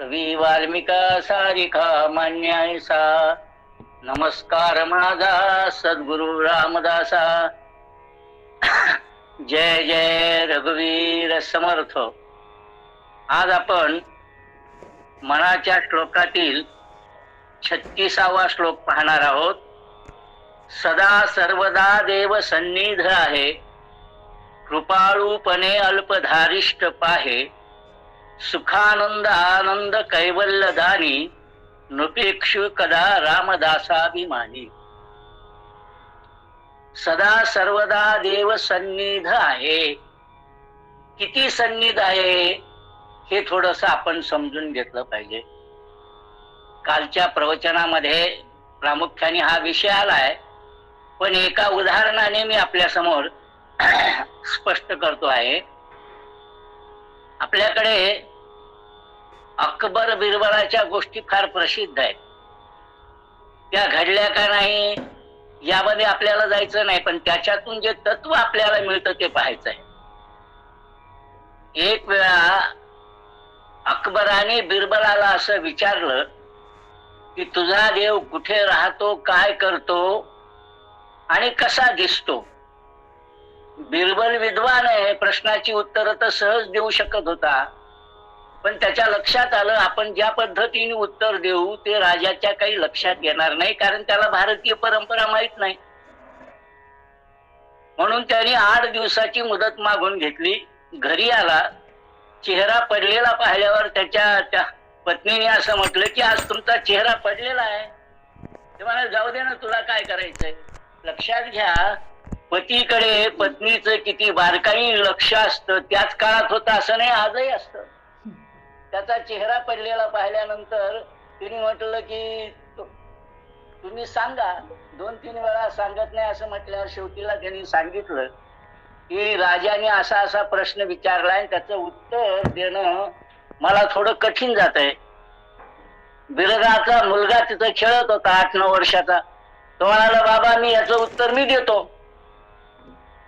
कवी वाल्मिका सारिखा मान्य सा. नमस्कार माझा सद्गुरु रामदासा. जय जय रघुवीर समर्थ. आज आपण मनाच्या श्लोकातील 36वा श्लोक पाहणार आहोत. सदा सर्वदा देव सन्निध आहे, कृपाळूपणे अल्पधारिष्ट पाहे. सुखानंद आनंद कैवल्यदानी, नृपेक्षु कदा रामदासाभिमानी. सदा सर्वदा देव सन्निध आहे. किती सन्निध आहे हे थोडस आपण समजून घेतलं पाहिजे. कालच्या प्रवचनामध्ये प्रामुख्याने हा विषय आलाय, पण एका उदाहरणाने मी आपल्या समोर स्पष्ट करतो आहे. आपल्याकडे अकबर बिरबलाच्या गोष्टी फार प्रसिद्ध आहेत. त्या घडल्या का नाही यामध्ये आपल्याला जायचं नाही, पण त्याच्यातून जे तत्व आपल्याला मिळतं ते पाहायचं आहे. एक वेळा अकबराने बिरबलाला असं विचारलं की तुझा देव कुठे राहतो, काय करतो आणि कसा दिसतो. बिरबल विद्वान आहे, प्रश्नाची उत्तर तर सहज देऊ शकत होता, पण त्याच्या लक्षात आलं आपण ज्या पद्धतीने उत्तर देऊ ते राजाच्या काही लक्षात येणार नाही, कारण त्याला भारतीय परंपरा माहित नाही. म्हणून त्याने 8 दिवसाची मुदत मागून घेतली. घरी आला, चेहरा पडलेला पाहिल्यावर त्याच्या पत्नीने असं म्हटलं की आज तुमचा चेहरा पडलेला आहे. ते म्हणाले जाऊ दे ना, तुला काय करायचंय. लक्षात घ्या, पतीकडे पत्नीचं किती बारकाई लक्ष असतं. त्याच काळात होतं असं नाही, आजही असतं. त्याचा चेहरा पडलेला पाहिल्यानंतर तिने म्हटलं की तुम्ही सांगा. 2-3 वेळा सांगत नाही असं म्हटल्यावर शेवटीला त्यांनी सांगितलं की राजाने असा असा प्रश्न विचारलाय आणि त्याचं उत्तर देणं मला थोडं कठीण जात आहे. बिरबलाचा मुलगा तिथं खेळत होता 8-9 वर्षाचा. तो म्हणाला बाबा मी याचं उत्तर मी देतो.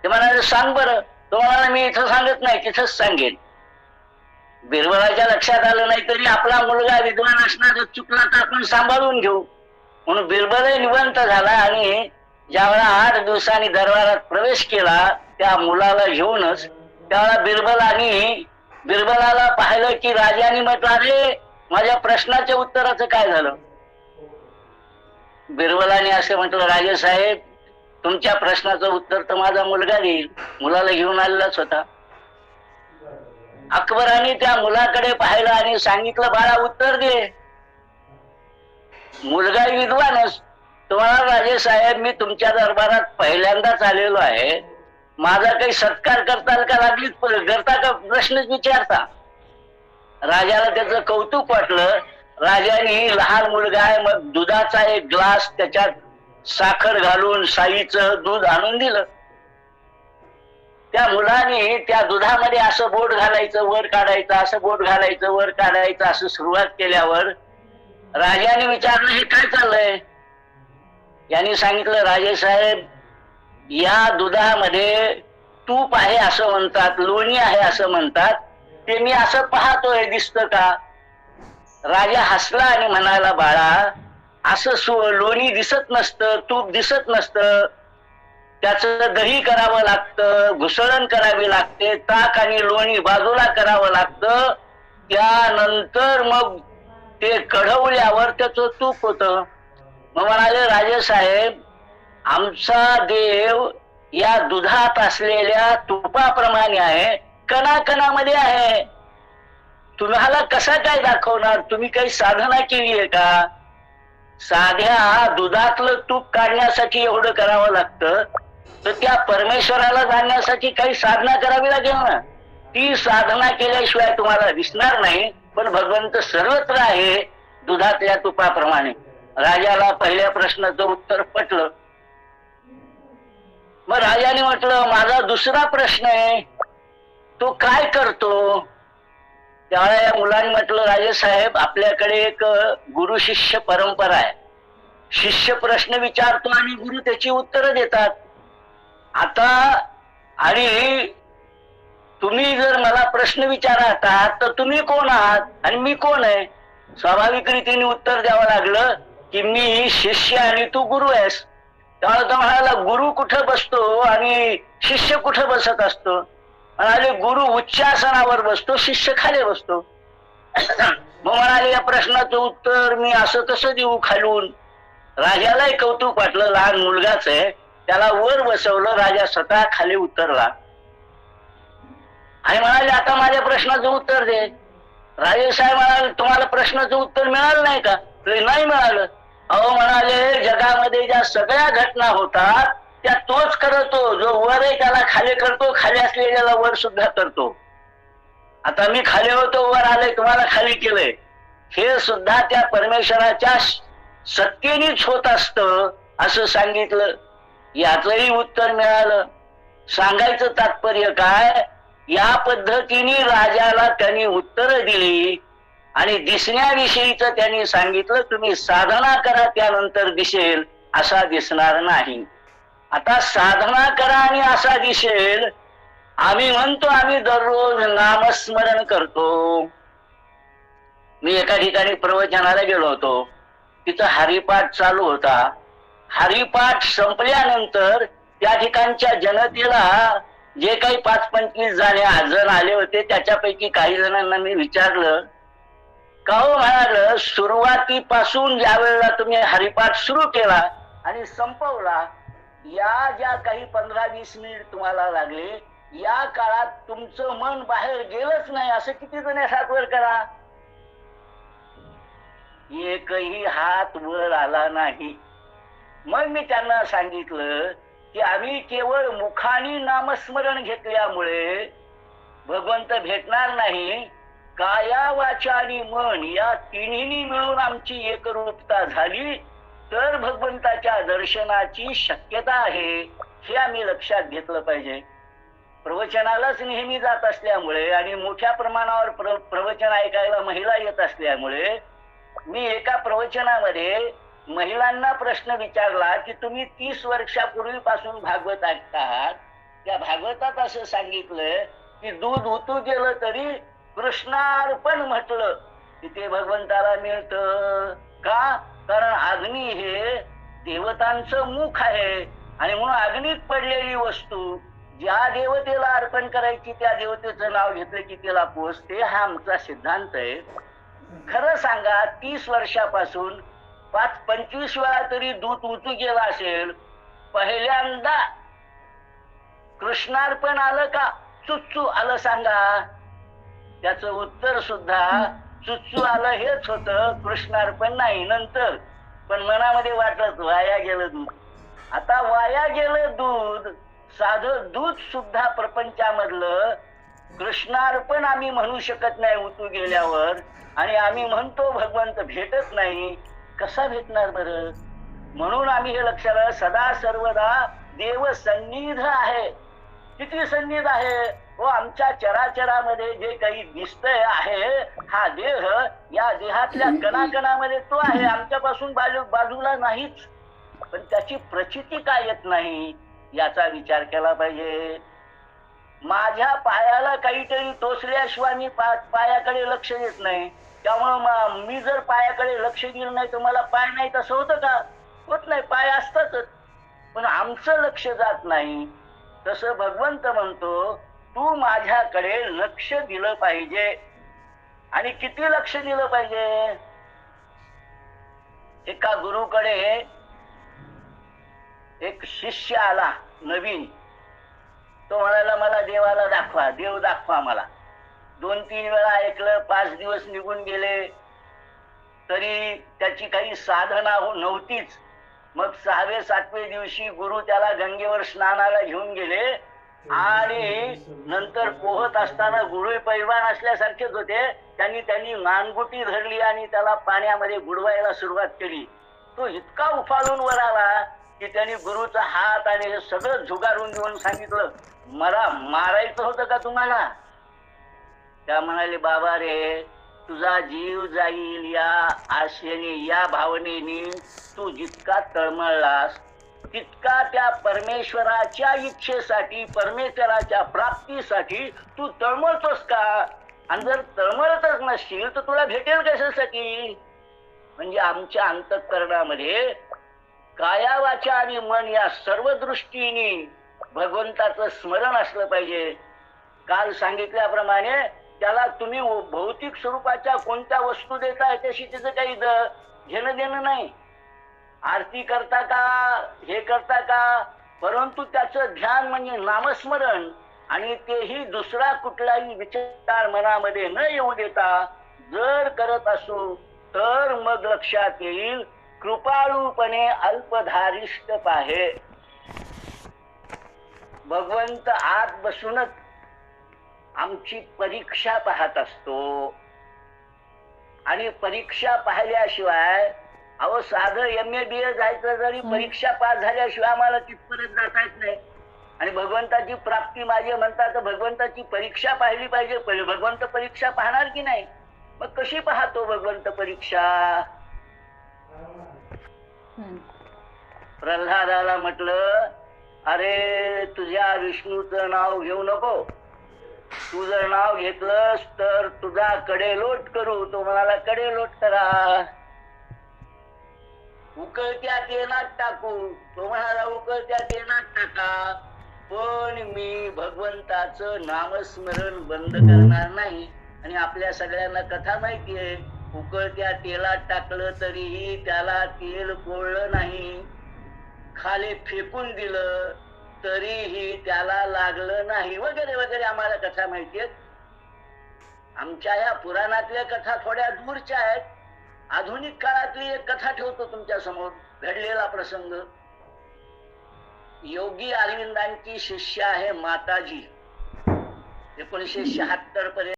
ते म्हणाले सांग बरं. तो म्हणाला मी इथं सांगत नाही, तिथंच सांगेन. बिरबलाच्या लक्षात आलं नाही तरी आपला मुलगा विद्वान असणार, चुकला तर आपण सांभाळून घेऊ. म्हणून बिरबलही निवंत झाला आणि ज्यावेळा 8 दिवसांनी दरबारात प्रवेश केला त्या मुलाला घेऊनच, त्यावेळा बिरबलाला पाहिलं की राजाने म्हटलं अरे माझ्या प्रश्नाच्या उत्तराचं काय झालं. बिरबलाने असं म्हटलं राजेसाहेब तुमच्या प्रश्नाचं उत्तर तर माझा मुलगा देईल. मुलाला घेऊन आलेलाच होता. अकबराने त्या मुलाकडे पाहिलं आणि सांगितलं बाळा उत्तर दे. मुलगा विद्वानच. तुम्हाला राजेसाहेब मी तुमच्या दरबारात पहिल्यांदाच आलेलो आहे, माझा काही सत्कार करताल का, लागलीच करता का, प्रश्नच विचारता. राजाला त्याचं कौतुक वाटलं. राजाने लहान मुलगा आहे मग दुधाचा एक ग्लास त्याच्यात साखर घालून साईचं दूध आणून दिलं. त्या मुलाने त्या दुधामध्ये असं बोट घालायचं वर काढायचं, असं बोट घालायचं वर काढायचं असं सुरुवात केल्यावर राजाने विचारलं हे काय चाललंय. यांनी सांगितलं राजेसाहेब या दुधामध्ये तूप आहे असं म्हणतात, लोणी आहे असं म्हणतात, ते मी असं पाहतोय, दिसतं का. राजा हसला आणि म्हणाला बाळा असं लोणी दिसत नसतं, तूप दिसत नसतं, त्याचं दही करावं लागतं, घुसळण करावी लागते, ताक आणि लोणी बाजूला करावं लागतं, त्यानंतर मग ते कढवल्यावर त्याचं तूप होतं. मग म्हणाले राजेसाहेब आमचा देव या दुधात असलेल्या तुपाप्रमाणे आहे, कणाकणामध्ये आहे. तुम्हाला कसा काय दाखवणार, तुम्ही काही साधना केली आहे का. साध्या दुधातलं तूप काढण्यासाठी एवढं करावं लागतं, तर त्या परमेश्वराला जाणण्यासाठी काही साधना करावी लागेल ना. ती साधना केल्याशिवाय तुम्हाला दिसणार नाही, पण भगवंत सर्वत्र आहे दुधातल्या तुपाप्रमाणे. राजाला पहिल्या प्रश्नाचं उत्तर पटलं. मग राजाने म्हटलं माझा दुसरा प्रश्न आहे, तो काय करतो. त्यावेळेला या मुलाने म्हटलं राजेसाहेब आपल्याकडे एक गुरु शिष्य परंपरा आहे. शिष्य प्रश्न विचारतो आणि गुरु त्याची उत्तरं देतात. आता आणि तुम्ही जर मला प्रश्न विचारत आहात तर तुम्ही कोण आहात आणि मी कोण आहे स्वाभाविक रीतीने उत्तर द्यावं लागलं की मी शिष्य आणि तू गुरु आहेस. त्यामुळे तो म्हणाला गुरु कुठं बसतो आणि शिष्य कुठं बसत असतो. म्हणाले गुरु उच्चासनावर बसतो, शिष्य खाली बसतो. मग म्हणाले या प्रश्नाचं उत्तर मी असं कसं देऊ खालून. राजालाही कौतुक वाटलं, लहान मुलगाच आहे, त्याला वर बसवलं. राजा स्वतः खाली उतरला आणि म्हणाले आता माझ्या प्रश्नाचं उत्तर दे. राजे साहेब म्हणाले तुम्हाला प्रश्नाचं उत्तर मिळालं नाही का. नाही मिळालं. अहो म्हणाले जगामध्ये ज्या सगळ्या घटना होतात त्या तोच करतो, जो वर आहे त्याला खाली करतो, खाली असलेल्याला वर सुद्धा करतो. आता मी खाली होतो, वर आले, तुम्हाला खाली केलंय, हे सुद्धा त्या परमेश्वराच्या सत्तेनेच होत असतं असं सांगितलं. याचंही उत्तर मिळालं. सांगायचं तात्पर्य काय, या पद्धतीने राजाला त्यांनी उत्तर दिली आणि दिसण्याविषयीच त्यांनी सांगितलं तुम्ही साधना करा त्यानंतर दिसेल, असा दिसणार नाही. आता साधना करा आणि असा दिसेल. आम्ही म्हणतो आम्ही दररोज नामस्मरण करतो. मी एका ठिकाणी प्रवचनाला गेलो होतो, तिथं हरिपाठ चालू होता. हरिपाठ संपल्यानंतर त्या ठिकाणच्या जनतेला जे काही 5-25 जण आले होते त्याच्यापैकी काही जणांना मी विचारलं का हो, म्हणाल सुरुवातीपासून ज्या वेळेला तुम्ही हरिपाठ सुरू केला आणि संपवला, या ज्या काही 15-20 मिनिट तुम्हाला लागले, या काळात तुमचं मन बाहेर गेलंच नाही असं किती जण हात वर करा. एकही हात वर आला नाही. मग मी त्यांना सांगितलं की आम्ही केवळ मुखानी नामस्मरण घेतल्यामुळे भगवंत भेटणार नाही. काया वाचा आणि मन या तिन्ही मिळून आमची एकरूपता झाली तर भगवंताच्या दर्शनाची शक्यता आहे, हे आम्ही लक्षात घेतलं पाहिजे. प्रवचनालाच नेहमी जात असल्यामुळे आणि मोठ्या प्रमाणावर प्रवचन ऐकायला महिला येत असल्यामुळे मी एका प्रवचनामध्ये महिलांना प्रश्न विचारला की तुम्ही 30 वर्षापूर्वीपासून भागवत ऐकता आहात. त्या भागवतात असं सांगितलं की दूध उतू गेलं तरी कृष्णार्पण म्हटलं की ते भगवंताला मिळतं. का? कारण अग्नी हे देवतांचं मुख आहे आणि म्हणून अग्नीत पडलेली वस्तू ज्या देवतेला अर्पण करायची त्या देवतेचं नाव घेतलं की त्याला पोचते, हा आमचा सिद्धांत आहे. खरं सांगा 30 वर्षापासून 5-25 वेळा तरी दूध उतू गेला असेल, पहिल्यांदा कृष्णार्पण आलं का चुच्चू आलं सांगा. त्याचं उत्तर सुद्धा चुच्चू आलं हेच होतं, कृष्णार्पण नाही. नंतर पण मनामध्ये वाटत वाया गेलं दूध. आता वाया गेलं दूध, साधं दूध सुद्धा प्रपंचामधलं कृष्णार्पण आम्ही म्हणू शकत नाही उतू गेल्यावर, आणि आम्ही म्हणतो भगवंत भेटत नाही. कसा भेटणार बरं? म्हणून आम्ही हे लक्षात सदा सर्वदा देव सन्निध आहे. किती सन्निध आहे हो, आमच्या चराचरामध्ये जे काही दिसतंय आहे, हा देह या देहातल्या कणाकणामध्ये तो आहे, आमच्यापासून बाजूला नाहीच. पण त्याची प्रचिती का येत नाही याचा विचार केला पाहिजे. माझ्या पायाला काहीतरी टोचल्याशिवाय मी पायाकडे लक्ष देत नाही. त्यामुळं मी जर पायाकडे लक्ष दिलं नाही तर मला पाय नाही, तसं होतं का? होत नाही. पाय असतातच, पण आमचं लक्ष जात नाही. तसं भगवंत म्हणतो तू माझ्याकडे लक्ष दिलं पाहिजे. आणि किती लक्ष दिलं पाहिजे? एका गुरुकडे एक शिष्य आला नवीन. तो म्हणाला मला देवाला दाखवा, देव दाखवा मला. 2-3 वेळा ऐकलं, 5 दिवस निघून गेले तरी त्याची काही साधना नव्हतीच. मग 6व्या-7व्या दिवशी गुरु त्याला गंगेवर स्नानाला घेऊन गेले आणि नंतर पोहत असताना गुरु पैलवान असल्यासारखेच होते. त्यांनी मानगुटी धरली आणि त्याला पाण्यामध्ये बुडवायला सुरुवात केली. तो इतका उफाळून वर आला की त्यांनी गुरुचा हात आणि हे सगळं झुगारून घेऊन सांगितलं मला मारायचं होतं का तुम्हाला? त्या म्हणाले बाबा रे, तुझा जीव जाईल या आशेने, या भावनेने तू जितका तळमळलास तितका त्या परमेश्वराच्या इच्छेसाठी, परमेश्वराच्या प्राप्तीसाठी तू तळमळतोस का? आणि जर तळमळतच नसशील तर तुला भेटेल कशासाठी? म्हणजे आमच्या अंतःकरणामध्ये काया वाचा आणि मन या सर्व दृष्टीने भगवंताचं स्मरण असलं पाहिजे. काल सांगितल्याप्रमाणे त्याला तुम्ही भौतिक स्वरूपाच्या कोणत्या वस्तू देताय त्याशी त्याचं काही घेणं देणं नाही. आरती करता का, हे करता का, परंतु त्याचं ध्यान म्हणजे नामस्मरण, आणि तेही दुसरा कुठलाही विचार मनामध्ये न येऊ देता जर करत असू तर मग लक्षात येईल कृपाळूपणे अल्पधारिष्ट पाहे. भगवंत आत बसूनच आमची परीक्षा पाहत असतो, आणि परीक्षा पाहिल्याशिवाय, अहो साधं MA BA जायचं जरी परीक्षा पास झाल्याशिवाय आम्हाला तिथपर्यंत जाता येत नाही. आणि भगवंताची प्राप्ती माझी म्हणतात तर भगवंताची परीक्षा पाहिली पाहिजे. भगवंत परीक्षा पाहणार की नाही? मग कशी पाहतो भगवंत परीक्षा? प्रल्हादाला म्हटलं, अरे तुझ्या विष्णूचं नाव घेऊ नको, तू जर नाव घेतलंस तर तुझा कडेलोट करू. तो म्हणाला कडेलोट करा. उकळत्या तेलात टाकू. तो म्हणाला उकळत्या तेलात टाका, पण मी भगवंताचं नामस्मरण बंद करणार नाही. आणि आपल्या सगळ्यांना कथा माहितीये, उकळत्या तेलात टाकलं तरीही त्याला तेल पोळलं नाही, खाली फेकून दिलं तरीही त्याला लागलं नाही, वगैरे वगैरे आम्हाला कथा माहितीये. आमच्या या पुराणातल्या कथा थोड्या दूरच्या आहेत. आधुनिक काळातली एक कथा ठेवतो तुमच्या समोर, घडलेला प्रसंग. योगी अरविंदांची शिष्य आहे माताजी. 1976 पर्यंत